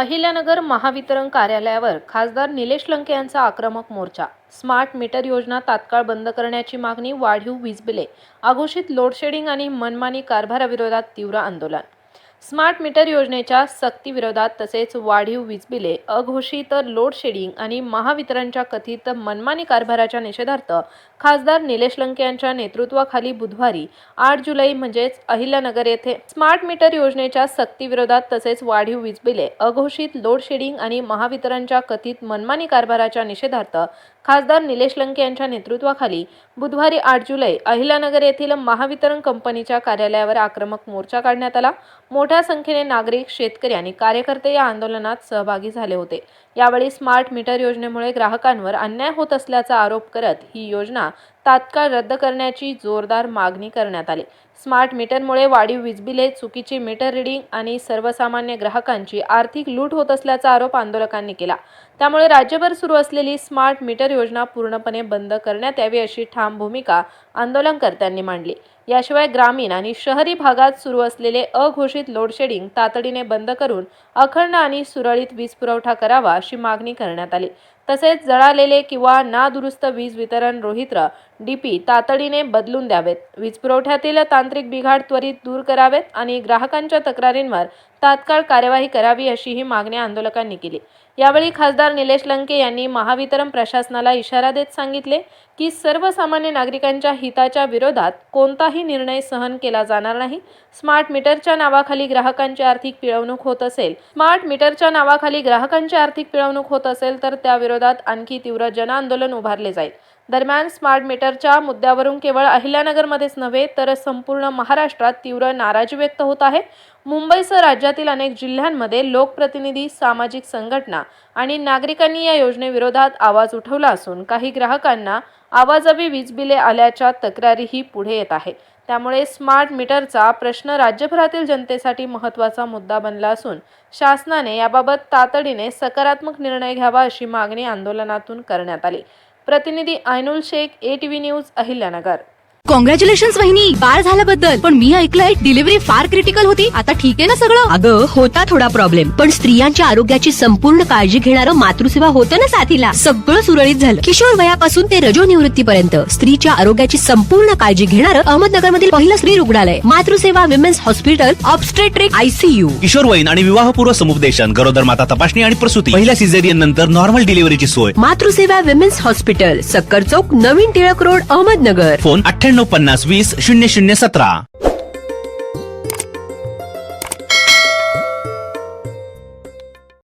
अहिल्यानगर महावितरण कार्यालयावर खासदार निलेश लंके यांचा आक्रमक मोर्चा। स्मार्ट मीटर योजना तात्काळ बंद करण्याची मागणी, वाढीव वीज बिले, अघोषित लोडशेडिंग आणि मनमानी कारभाराविरोधात तीव्र आंदोलन। स्मार्ट मीटर योजनेच्या सक्तीविरोधात तसेच वाढीव वीज बिले, अघोषित लोडशेडिंग आणि महावितरणच्या कथित मनमानी कारभाराच्या निषेधार्थ खासदार निलेश लंके यांच्या नेतृत्वाखाली बुधवारी 8 जुलै म्हणजेच अहिल्यानगर येथे स्मार्ट मीटर योजनेच्या सक्तीविरोधात तसेच वाढीव वीज बिले, अघोषित लोडशेडिंग आणि महावितरणच्या कथित मनमानी कारभाराच्या निषेधार्थ खासदार निलेश लंके यांच्या नेतृत्वाखाली बुधवारी 8 जुलै अहिल्यानगर येथील महावितरण कंपनीच्या कार्यालयावर आक्रमक मोर्चा काढण्यात आला। मोठ्या संख्येने नागरिक, शेतकरी आणि कार्यकर्ते या आंदोलनात सहभागी झाले होते। यावेळी स्मार्ट मीटर योजनेमुळे ग्राहकांवर अन्याय होत असल्याचा आरोप करत ही योजना तात्काळ रद्द करण्याची जोरदार मागणी करण्यात आली। स्मार्ट मीटरमुळे वाढीव वीज बिले, चुकीची मीटर रीडिंग आणि सर्वसामान्य ग्राहकांची आर्थिक लूट होत असल्याचा आरोप आंदोलकांनी केला। त्यामुळे राज्यभर सुरू असलेली स्मार्ट मीटर योजना पूर्णपणे बंद करण्यात यावी अशी ठाम भूमिका आंदोलनकर्त्यांनी मांडली। याशिवाय ग्रामीण आणि शहरी भागात सुरू असलेले अघोषित लोडशेडिंग तातडीने बंद करून अखंड आणि सुरळीत वीज पुरवठा करावा अशी मागणी करण्यात आली। तसेच जळालेले किंवा नादुरुस्त वीज वितरण रोहित्र डीपी तातडीने बदलून द्यावेत, वीज पुरवठ्यातील तांत्रिक बिघाड त्वरित दूर करावेत आणि ग्राहकांच्या तक्रारींवर तात्काळ कार्यवाही करावी अशीही मागणी आंदोलकांनी केली। यावेळी खासदार निलेश लंके यांनी महावितरण प्रशासनाला इशारा देत सांगितले की सर्वसामान्य नागरिकांच्या हिताच्या विरोधात कोणताही निर्णय सहन केला जाणार नाही। स्मार्ट मीटरच्या नावाखाली ग्राहकांची आर्थिक पिळवणूक होत असेल तर त्याविरोधात आणखी तीव्र जनआंदोलन उभारले जाईल। दरम्यान स्मार्ट मीटरच्या मुद्द्यावरून केवळ अहिल्यानगरमध्येच नव्हे तर संपूर्ण महाराष्ट्रात तीव्र नाराजी व्यक्त होत आहे। मुंबईसह राज्यातील अनेक जिल्ह्यांमध्ये लोकप्रतिनिधी, सामाजिक संघटना आणि नागरिकांनी या योजनेविरोधात आवाज उठवला असून काही ग्राहकांना अवाजवी वीज बिले आल्याच्या तक्रारीही पुढे येत आहे। त्यामुळे स्मार्ट मीटरचा प्रश्न राज्यभरातील जनतेसाठी महत्त्वाचा मुद्दा बनला असून शासनाने याबाबत तातडीने सकारात्मक निर्णय घ्यावा अशी मागणी आंदोलनातून करण्यात आली। प्रतिनिधी Ainul Shaikh, ATV news, Ahilyanagar. Congratulations वहिनी, बाळ झाल्याबद्दल। पण मी ऐकलंय डिलिव्हरी फार क्रिटिकल होती। आता ठीक आहे ना सगळं? अगं होता थोडा प्रॉब्लेम, पण स्त्रियांच्या आरोग्याची संपूर्ण काळजी घेणारं मातृसेवा होतं ना साथीला। सगळं सुरळीत झालं। किशोर वयापासून ते रजोनिवृत्तीपर्यंत स्त्रीच्या आरोग्याची संपूर्ण काळजी घेणारं अहमदनगरमधील पहिलं स्त्री रुग्णालय Matruseva women's hospital, obstetric ICU। किशोरवयीन आणि विवाहपूर्व समुपदेशन, गरोदर माता तपासणी आणि प्रसूती, पहिल्या सिझेरियन नंतर नॉर्मल डिलिव्हरीची सोय। मातृसेवा विमेन्स हॉस्पिटल, सक्कर चौक, नवीन टिळक रोड, अहमदनगर। फोन 9850 20 0017।